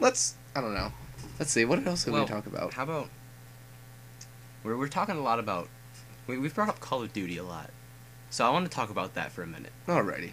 I don't know. Let's see. What else can we Well, talk about? how about we're talking a lot about we've brought up Call of Duty a lot, so I want to talk about that for a minute. Alrighty.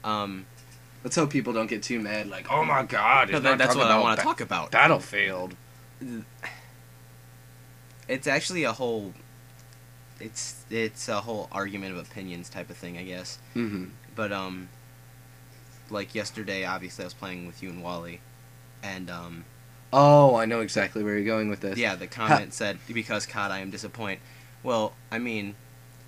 Um, Let's hope people don't get too mad. Like, oh my God, no, that's what I want to talk about. Battlefield. It's actually a whole. It's a whole argument of opinions type of thing, I guess. Mm-hmm. But like yesterday, obviously I was playing with you and Wally, and Oh, I know exactly where you're going with this. yeah, the comment said, "Because COD, I am disappointed." Well, I mean,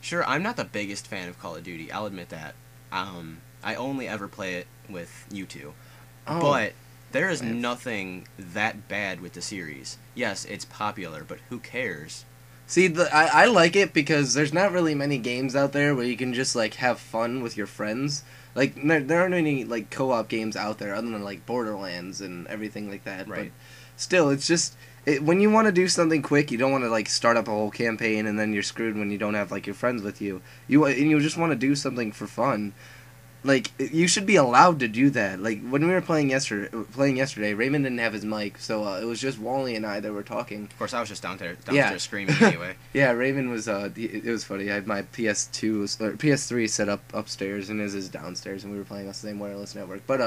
sure, I'm not the biggest fan of Call of Duty. I'll admit that. I only ever play it with you two, Oh, but there is man. nothing that bad with the series. Yes, it's popular, but who cares? See, I like it because there's not really many games out there where you can just like have fun with your friends. Like there aren't any like co-op games out there other than like Borderlands and everything like that. Right. But still, it's just when you want to do something quick, you don't want to like start up a whole campaign and then you're screwed when you don't have like your friends with you. You just want to do something for fun. Like you should be allowed to do that. Like when we were playing yesterday, Raymond didn't have his mic, so it was just Wally and I that were talking. Of course, I was just downstairs Yeah. screaming anyway. Yeah, Raymond was. It was funny. I had my PS2 or PS3 set up upstairs, and his is downstairs, and we were playing on the same wireless network. But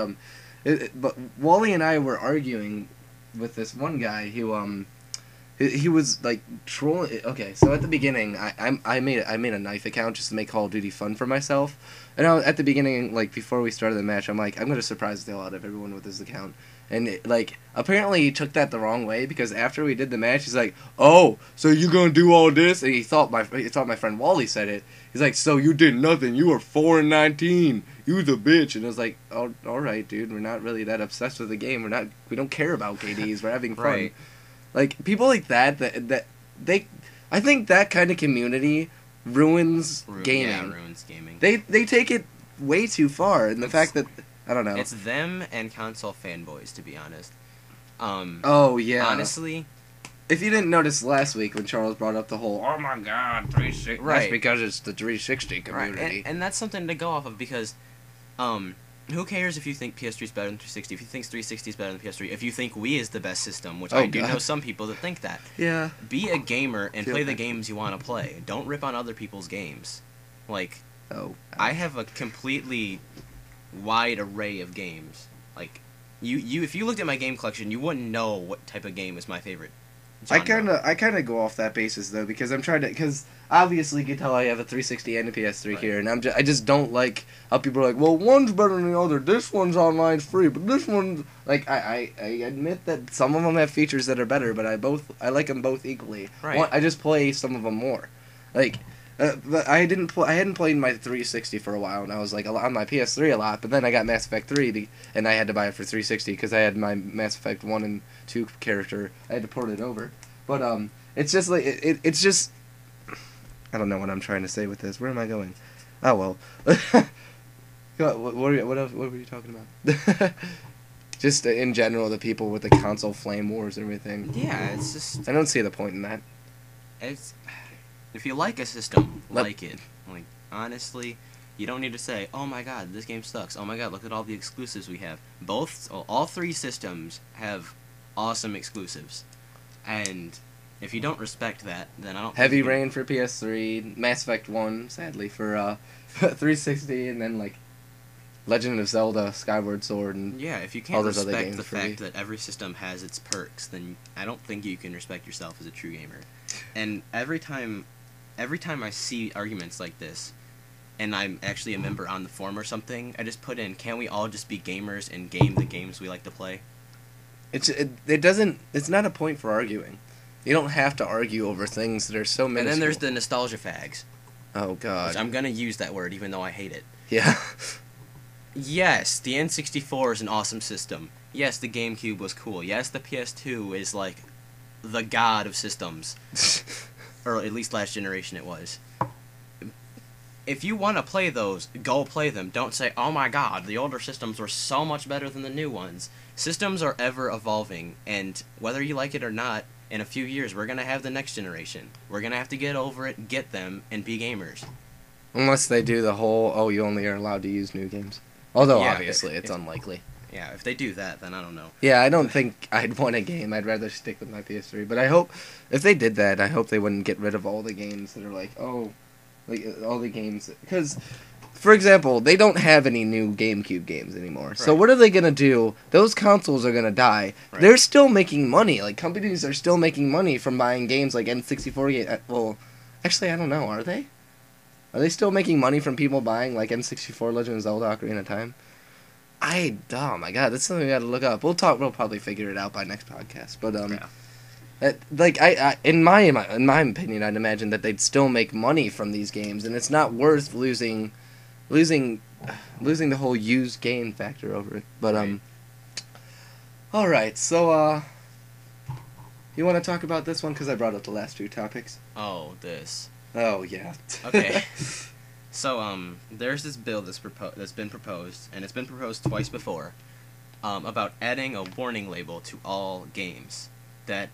but Wally and I were arguing with this one guy who he was like trolling. Okay, so at the beginning, I made a knife account just to make Call of Duty fun for myself. And at the beginning, like before we started the match, I'm like, I'm gonna surprise the hell out of everyone with this account. And like apparently he took that the wrong way because after we did the match, he's like, "Oh, so you gonna do all this?" And he thought my friend Wally said it. He's like, "So you did nothing? You were 4-19. You was a bitch." And I was like, "Oh, all right, dude. We're not really that obsessed with the game. We don't care about KDs. We're having fun." Right. Like people like that I think that kind of community ruins gaming. Yeah, ruins gaming. They take it way too far, and the fact that I don't know. It's them and console fanboys, to be honest. Oh yeah. Honestly, if you didn't notice last week when Charles brought up the whole "oh my god 360," Right. that's because it's the 360 right, community. and that's something to go off of because, who cares if you think PS3 is better than 360? If you think 360 is better than PS3, if you think Wii is the best system, which Oh, I do God. know some people that think that. Yeah. Be a gamer and Feel play the that. games you want to play. Don't rip on other people's games. Like, Oh. I have a completely wide array of games. Like, you if you looked at my game collection, you wouldn't know what type of game is my favorite genre. I kind of go off that basis though because I'm trying to because obviously you can tell I have a 360 and a PS3 Right. here and I just don't like how people are like, well, one's better than the other. This one's online free, but this one's like I admit that some of them have features that are better, but I like them both equally. Right. I just play some of them more. Like but I hadn't played my 360 for a while, and I was like on my PS3 a lot. But then I got Mass Effect 3, and I had to buy it for 360 because I had my Mass Effect 1 and 2 character. I had to port it over. But it's just like it's just I don't know what I'm trying to say with this. Where am I going? Oh well. What else? What were you talking about? Just in general, the people with the console flame wars and everything. Yeah, it's just I don't see the point in that. it's if you like a system, Let- like it. Like honestly, you don't need to say, "Oh my god, this game sucks." "Oh my god, look at all the exclusives we have." All three systems have awesome exclusives. And if you don't respect that, then I don't think Heavy you can- Rain for PS3, Mass Effect 1, sadly, for 360, and then, like, Legend of Zelda, Skyward Sword, and Yeah, if you all can't those other respect games the for fact me. that every system has its perks, then I don't think you can respect yourself as a true gamer. And every time I see arguments like this, and I'm actually a member on the forum or something, I just put in, "Can't we all just be gamers and game the games we like to play?" It's not a point for arguing. You don't have to argue over things that are so minuscule. And then there's the nostalgia fags. Oh, God. Which I'm gonna use that word even though I hate it. Yeah. Yes, the N64 is an awesome system. Yes, the GameCube was cool. Yes, the PS2 is like the god of systems. Or at least last generation it was. If you want to play those, go play them. Don't say, "Oh my god, the older systems were so much better than the new ones." Systems are ever evolving, and whether you like it or not, in a few years we're going to have the next generation. We're going to have to get over it, get them, and be gamers. Unless they do the whole, oh, you only are allowed to use new games. Although, Yeah, obviously, it's if- unlikely. Yeah, if they do that, then I don't know. Yeah, I don't think I'd want a game. I'd rather stick with my PS3. But I hope, if they did that, I hope they wouldn't get rid of all the games that are like, all the games. Because, for example, they don't have any new GameCube games anymore. Right. So what are they going to do? Those consoles are going to die. Right. They're still making money. Like, companies are still making money from buying games like N64 games. Well, actually, I don't know. Are they? Are they still making money from people buying, like, N64 Legend of Zelda Ocarina of Time? Oh my god, that's something we gotta look up. We'll probably figure it out by next podcast. But, in my opinion, I'd imagine that they'd still make money from these games, and it's not worth losing the whole used game factor over it. But, alright, so, you wanna talk about this one? Because I brought up the last two topics. Oh, this. Oh, yeah. Okay. So, there's this bill that's been proposed, and it's been proposed twice before, about adding a warning label to all games that,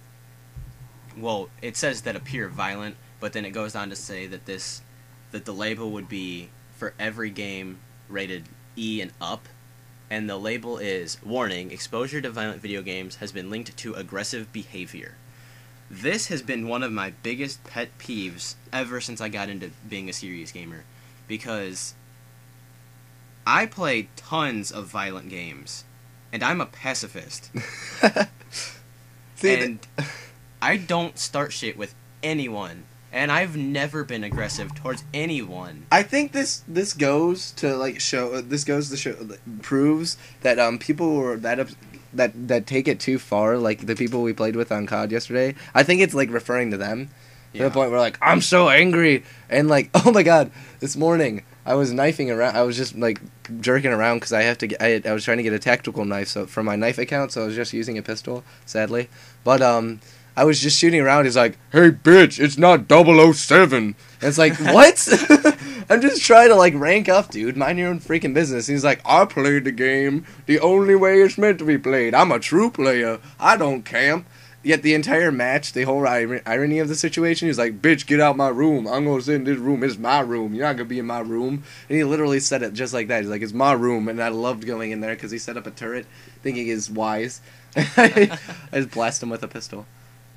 well, it says that appear violent, but then it goes on to say that the label would be for every game rated E and up, and the label is, warning, exposure to violent video games has been linked to aggressive behavior. This has been one of my biggest pet peeves ever since I got into being a serious gamer. Because I play tons of violent games, and I'm a pacifist. And I don't start shit with anyone, and I've never been aggressive towards anyone. I think this goes to proves that people who are that take it too far, like the people we played with on COD yesterday. I think it's like referring to them. To the point where, like, I'm so angry, and, like, oh my god, this morning, I was knifing around, I was just, like, jerking around, because I was trying to get a tactical knife, so, for my knife account, so I was just using a pistol, sadly, but, I was just shooting around, he's like, hey, bitch, it's not 007, and it's like, what? I'm just trying to, like, rank up, dude, mind your own freaking business, and he's like, I played the game the only way it's meant to be played, I'm a true player, I don't camp. Yet the entire match, the whole irony of the situation, he's like, bitch, get out my room. I'm going to sit in this room. It's my room. You're not going to be in my room. And he literally said it just like that. He's like, it's my room. And I loved going in there because he set up a turret thinking he's wise. I just blast him with a pistol.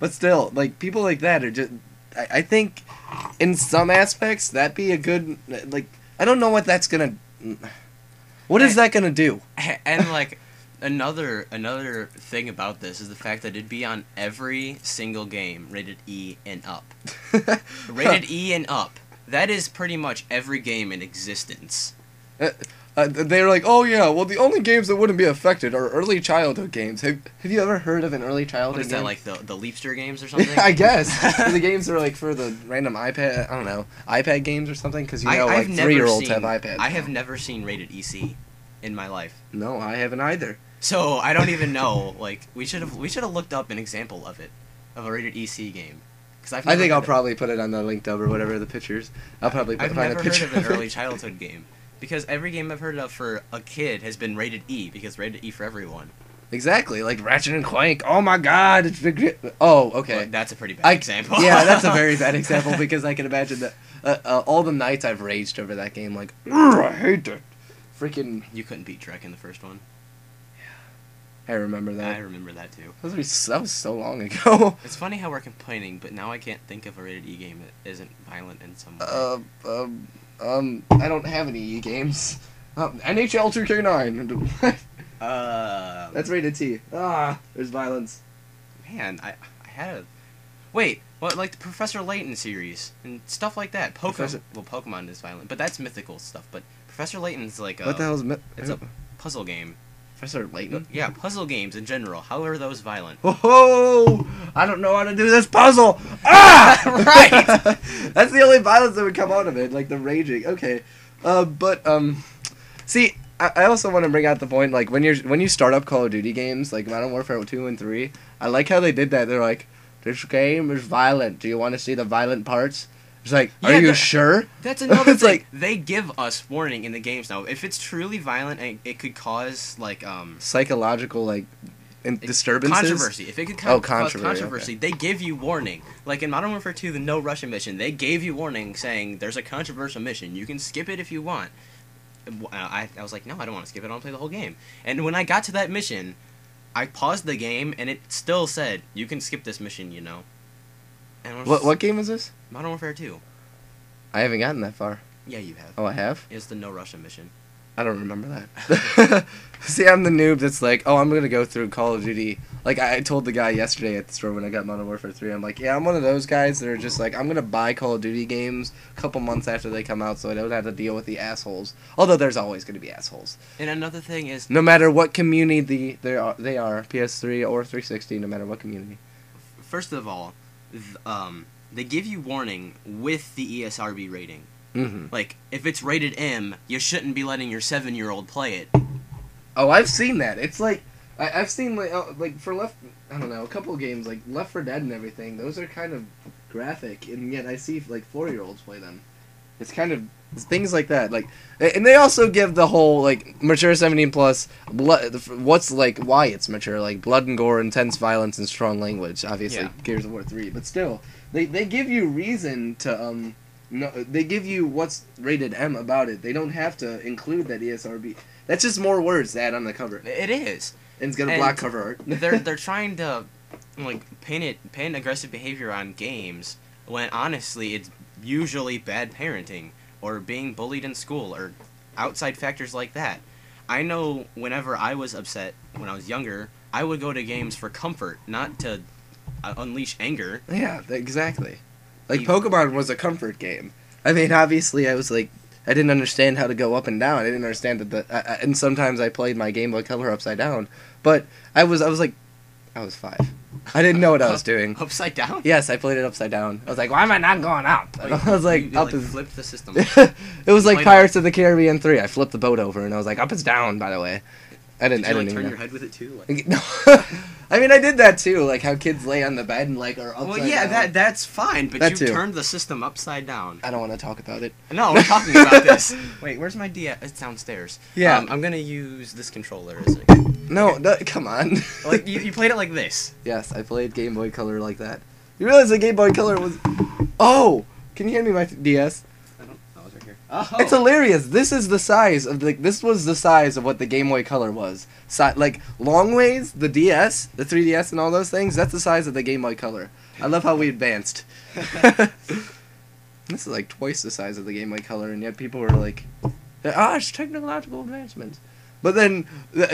But still, like, people like that are just... I think in some aspects, that'd be a good... Like, I don't know what that's going to... What is that going to do? And, like... Another thing about this is the fact that it'd be on every single game rated E and up. Rated E and up. That is pretty much every game in existence. They're like, oh yeah, well the only games that wouldn't be affected are early childhood games. Have you ever heard of an early childhood game? What is that, like the Leapster games or something? I guess. The games are like for the random iPad, I don't know, iPad games or something, because like 3-year-olds have iPads. I have never seen rated EC in my life. No, I haven't either. So I don't even know. Like we should have looked up an example of a rated EC game. I think I'll probably put it on the linked up or whatever the pictures. I'll probably find a picture. I've never heard of an early childhood game because every game I've heard of for a kid has been rated E because rated E for everyone. Exactly, like Ratchet and Clank. Oh my God, it's big. Oh, okay. Well, that's a pretty bad example. Yeah, that's a very bad example because I can imagine that all the nights I've raged over that game. Like, I hate it. Freaking. You couldn't beat Drek in the first one. I remember that. I remember that too. That was so long ago. It's funny how we're complaining, but now I can't think of a rated E game that isn't violent in some way. I don't have any E games. NHL 2K9. That's rated T. There's violence. Man, I had a... Wait, what, like the Professor Layton series and stuff like that. Pokemon is violent, but that's mythical stuff. But Professor Layton's like what the hell is it's a puzzle game. Professor Layton? Yeah, puzzle games in general. How are those violent? Whoa! I don't know how to do this puzzle! Ah! Right! That's the only violence that would come out of it, like the raging. Okay. See, I also want to bring out the point, like, when you start up Call of Duty games, like Modern Warfare 2 and 3, I like how they did that. They're like, this game is violent. Do you want to see the violent parts? It's like, are you sure? That's another thing. Like, they give us warning in the games now. If it's truly violent, it could cause, like... psychological, like, disturbances? Controversy. If it could cause okay. controversy, they give you warning. Like in Modern Warfare 2, the No Russian mission, they gave you warning saying, there's a controversial mission. You can skip it if you want. I was like, no, I don't want to skip it. I want to play the whole game. And when I got to that mission, I paused the game, and it still said, you can skip this mission, you know. And I was What game is this? Modern Warfare 2. I haven't gotten that far. Yeah, you have. Oh, I have? It's the No Russia mission. I don't remember that. See, I'm the noob that's like, oh, I'm going to go through Call of Duty. Like, I told the guy yesterday at the store when I got Modern Warfare 3, I'm like, yeah, I'm one of those guys that are just like, I'm going to buy Call of Duty games a couple months after they come out so I don't have to deal with the assholes. Although there's always going to be assholes. And another thing is... No matter what community they are, PS3 or 360, no matter what community. First of all, they give you warning with the ESRB rating. Mm-hmm. Like, if it's rated M, you shouldn't be letting your 7-year-old play it. Oh, I've seen that. It's like I've seen like for I don't know, a couple of games like Left 4 Dead and everything. Those are kind of graphic, and yet I see like 4-year-olds play them. It's kind of things like that. Like, and they also give the whole like mature 17 plus. What's like why it's mature, like blood and gore, intense violence, and strong language. Obviously, Yeah. Gears of War 3, but still, they give you reason to No, they give you what's rated M about it. They don't have to include that ESRB. That's just more words to add on the cover. It is. And it's got a black cover art. they're trying to like paint aggressive behavior on games when honestly it's usually bad parenting or being bullied in school or outside factors like that. I know whenever I was upset when I was younger, I would go to games for comfort, not to unleash anger. Yeah, exactly. Like, Pokemon was a comfort game. I mean, obviously, I was like, I didn't understand how to go up and down. I didn't understand that and sometimes I played my Game Boy Color upside down. But I was 5. I didn't know what I was doing. Upside down? Yes, I played it upside down. I was like, why am I not going up? And I was like, you up is... flipped the system. It was like Pirates of the Caribbean 3. I flipped the boat over, and I was like, up is down, by the way. I didn't Did you even turn know. your head with it too? Like, no. I mean, I did that too, like how kids lay on the bed and like are upside well, yeah, down. that's fine, but That you too. turned the system upside down. I don't want to talk about it. No, we're talking about this. Wait, where's my DS? It's downstairs. Yeah. I'm gonna use this controller as a... No, come on. Like, you played it like this. Yes, I played Game Boy Color like that. You realize the Game Boy Color was... Oh! Can you hand me my DS? I don't know, it's right here. Oh! It's hilarious. This is the size of this was the size of what the Game Boy Color was. Like, long ways, the DS, the 3DS and all those things, that's the size of the Game Boy Color. I love how we advanced. This is like twice the size of the Game Boy Color, and yet people were like, it's technological advancement. But then,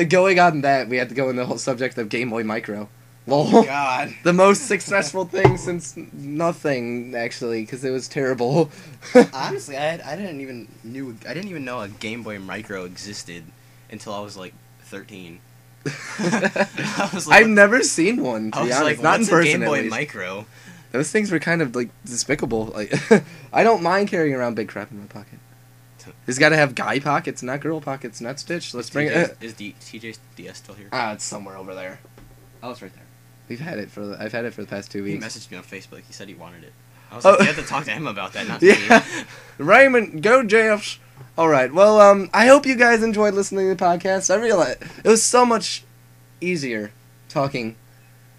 going on that, we had to go in the whole subject of Game Boy Micro. Lol. Oh, God. The most successful thing since nothing, actually, because it was terrible. Honestly, I didn't even know a Game Boy Micro existed until I was like 13. I was like, I've never seen one, to I be was honest. like, Not in what's a person, Game at Boy least. Micro? Those things were kind of, like, despicable. Like, I don't mind carrying around big crap in my pocket. It's got to have guy pockets, not girl pockets, not Stitch. Let's bring it. Is TJ's DS still here? It's somewhere over there. Oh, it's right there. I've had it for the past 2 He weeks. messaged me on Facebook. He said he wanted it. I was Oh. like, you have to talk to him about that, not Yeah. me. Raymond, go Jeffs. All right. Well, I hope you guys enjoyed listening to the podcast. I realized it was so much easier talking,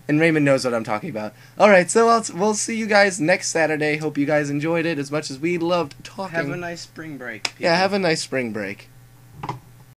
and Raymond knows what I'm talking about. All right. So we'll see you guys next Saturday. Hope you guys enjoyed it as much as we loved talking. Have a nice spring break. People. Yeah, have a nice spring break.